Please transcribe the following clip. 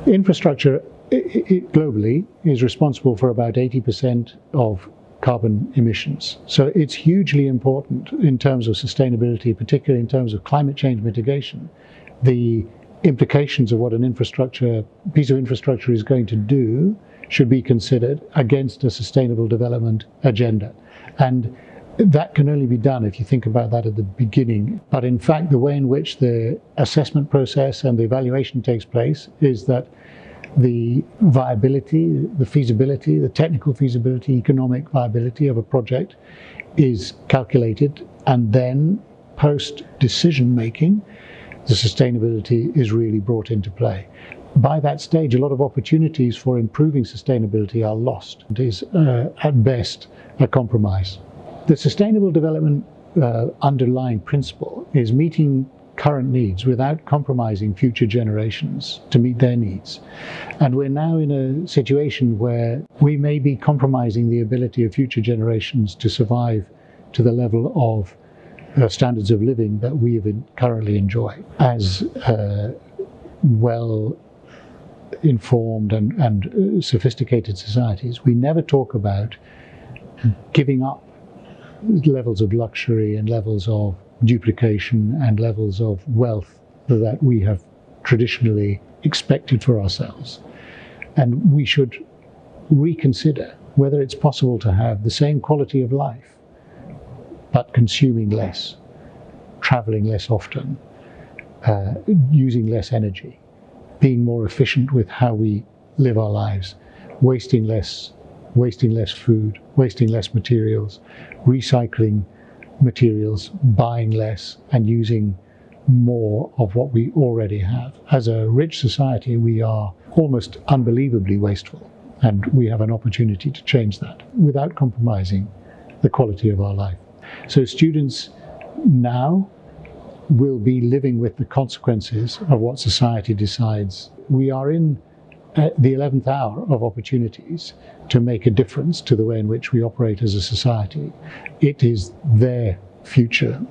Infrastructure globally is responsible for about 80% of carbon emissions. So it's hugely important in terms of sustainability, particularly in terms of climate change mitigation. The implications of what an piece of infrastructure is going to do should be considered against a sustainable development agenda. And that can only be done if you think about that at the beginning. But in fact, the way in which the assessment process and the evaluation takes place is that the viability, the feasibility, the technical feasibility, economic viability of a project is calculated, and then post-decision making, the sustainability is really brought into play. By that stage, a lot of opportunities for improving sustainability are lost. It is, at best, a compromise. The sustainable development underlying principle is meeting current needs without compromising future generations to meet their needs. And we're now in a situation where we may be compromising the ability of future generations to survive to the level of standards of living that we currently enjoy. As well-informed and sophisticated societies, we never talk about giving up levels of luxury and levels of duplication and levels of wealth that we have traditionally expected for ourselves. And we should reconsider whether it's possible to have the same quality of life, but consuming less, traveling less often, using less energy, being more efficient with how we live our lives, wasting less food, wasting less materials, recycling materials, buying less, and using more of what we already have. As a rich society, we are almost unbelievably wasteful, and we have an opportunity to change that without compromising the quality of our life. So students now will be living with the consequences of what society decides. We are in the 11th hour of opportunities to make a difference to the way in which we operate as a society. It is their future.